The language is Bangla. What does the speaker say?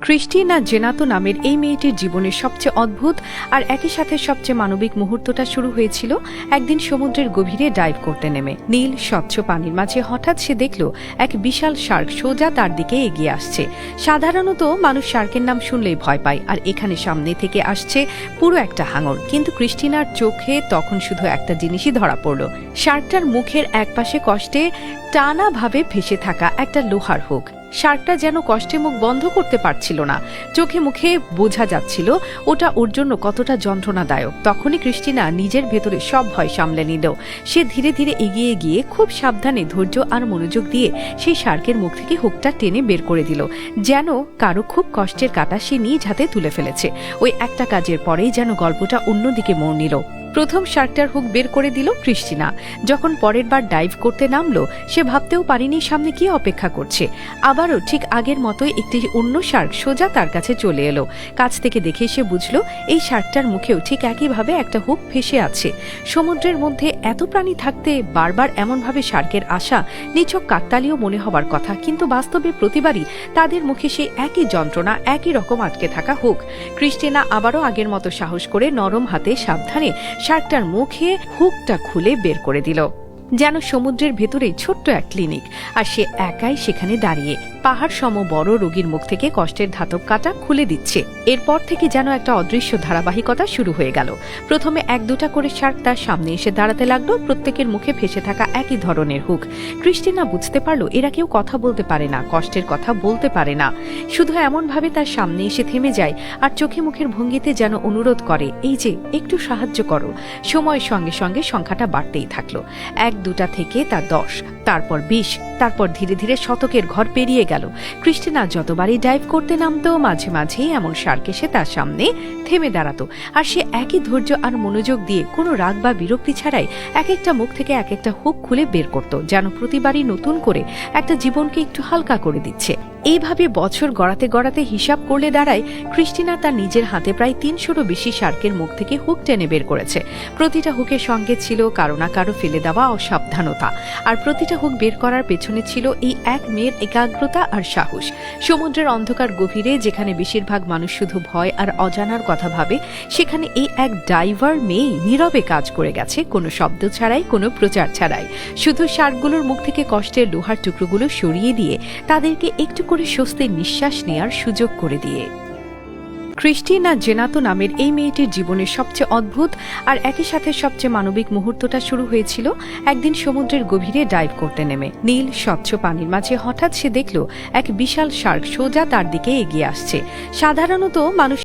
ক্রিস্টিনা জেনাতো নামের এই মেয়েটির জীবনের সবচেয়ে অদ্ভুত আর একই সাথে সবচেয়ে মানবিক মুহূর্তটা শুরু হয়েছিল একদিন সমুদ্রের গভীরে ডাইভ করতে নেমে। নীল স্বচ্ছ পানির মাঝে হঠাৎ সে দেখল এক বিশাল শার্ক সোজা তার দিকে এগিয়ে আসছে। সাধারণত মানুষ শার্কের নাম শুনলেই ভয় পায়, আর এখানে সামনে থেকে আসছে পুরো একটা হাঙর। কিন্তু ক্রিস্টিনার চোখে তখন শুধু একটা জিনিসই ধরা পড়ল, শার্কটার মুখের একপাশে কষ্টে টানা ভাবে ভেসে থাকা একটা লোহার হুক। শার্কটা যেন কষ্টে মুখ বন্ধ করতে পারছিল না, চোখে মুখে বোঝা যাচ্ছিল ওটা ওর জন্য কতটা যন্ত্রণাদায়ক। তখনই ক্রিস্টিনা নিজের ভেতরে সব ভয় সামলে নিল। সে ধীরে ধীরে এগিয়ে গিয়ে খুব সাবধানে ধৈর্য আর মনোযোগ দিয়ে সেই শার্কের মুখ থেকে হুকটা টেনে বের করে দিল, যেন কারো খুব কষ্টের কাঁটা সে নিজ হাতে তুলে ফেলেছে। ওই একটা কাজের পরেই যেন গল্পটা অন্যদিকে মোড় নিল। প্রথম শার্কটার হুক বের করে দিল ক্রিস্টিনা। যখন পরের বার ডাইভ করতে নামলো, সে ভাবতেও পারেনি সামনে কি অপেক্ষা করছে। আবারও ঠিক আগের মতোই একটি অন্য শার্ক সোজা তার কাছে চলে এলো। কাছ থেকে দেখে সে বুঝলো এই শার্কটার মুখেও ঠিক একইভাবে একটা হুক ফেসে আছে। সমুদ্রের মধ্যে এত প্রাণী থাকতে বারবার এমনভাবে শার্কের আসা নিছক কাকতালীয় মনে হবার কথা, কিন্তু বাস্তবে প্রতিবারই তাদের মুখে সেই একই যন্ত্রণা, একই রকম আটকে থাকা হুক। ক্রিস্টিনা আবারও আগের মতো সাহস করে নরম হাতে সাবধানে শার্কটার মুখে হুকটা খুলে বের করে দিল, যেন সমুদ্রের ভেতরে ছোট্ট এক ক্লিনিক। আর সে একাই সেখানে দাঁড়িয়ে পাহাড় সম বড় রোগীর মুখ থেকে কষ্টের ধাতব কাঁটা খুলে দিচ্ছে। এরপর থেকে যেন একটা অদৃশ্য ধারাবাহিকতা শুরু হয়ে গেল। প্রথমে এক দুটা করে শার্ক তার সামনে এসে দাঁড়াতে লাগলো, প্রত্যেকের মুখে ভেসে থাকা একই ধরনের হুক। ক্রিস্টিনা বুঝতে পারলো এরা কেউ কথা বলতে পারে না, কষ্টের কথা বলতে পারে না, শুধু এমনভাবে তার সামনে এসে থেমে যায় আর চোখে মুখের ভঙ্গিতে যেন অনুরোধ করে, এই যে একটু সাহায্য করো। সময়ের সঙ্গে সঙ্গে সংখ্যাটা বাড়তেই থাকলো। এক দুটা থেকে তা 10, তারপর 20, তারপর ধীরে ধীরে শতকের ঘর পেরিয়ে গেল। ক্রিস্টিনা যতবারই ডাইভ করতে নামতো, মাঝে মাঝেই এমন শার্ক এসে তার সামনে থেমে দাঁড়াতো, আর সে একই ধৈর্য আর মনোযোগ দিয়ে কোনো রাগ বা বিরক্তি ছাড়াই এক একটা মুখ থেকে এক একটা হুক খুলে বের করত, যেন প্রতিবারই নতুন করে একটা জীবনকে একটু হালকা করে দিচ্ছে। এইভাবে বছর গড়াতে গড়াতে হিসাব করলে দাঁড়ায় ক্রিস্টিনা তার নিজের হাতে প্রায় 300-রও বেশি শার্কের মুখ থেকে হুক টেনে বের করেছে। প্রতিটা হুকের সঙ্গে ছিল কারো না কারো ফেলে দেওয়া অসাবধানতা, আর প্রতিটা হুক বের করার পেছনে ছিল এই এক মেয়ের একাগ্রতা আর সাহস। সমুদ্রের অন্ধকার গভীরে যেখানে বেশিরভাগ মানুষ শুধু ভয় আর অজানার কথা ভাবে, সেখানে এই এক ডাইভার মেয়ে নীরবে কাজ করে গেছে, কোনো শব্দ ছাড়াই, কোনো প্রচার ছাড়াই, শুধু শার্কগুলোর মুখ থেকে কষ্টের লোহার টুকরোগুলো সরিয়ে দিয়ে তাদেরকে একটু করে স্বস্তির নিঃশ্বাস নেওয়ার সুযোগ করে দিয়ে। ক্রিস্টিনা জেনাতো নামের এই মেয়েটির জীবনের সবচেয়ে অদ্ভুত আর একই সাথে সবচেয়ে মানবিক মুহূর্তটা শুরু হয়েছিল একদিন সমুদ্রের গভীরে ডাইভ করতে নেমে। নীল স্বচ্ছ পানির মাঝে হঠাৎ সে দেখল এক বিশাল শার্ক সোজা তার দিকে এগিয়ে আসছে। সাধারণত মানুষ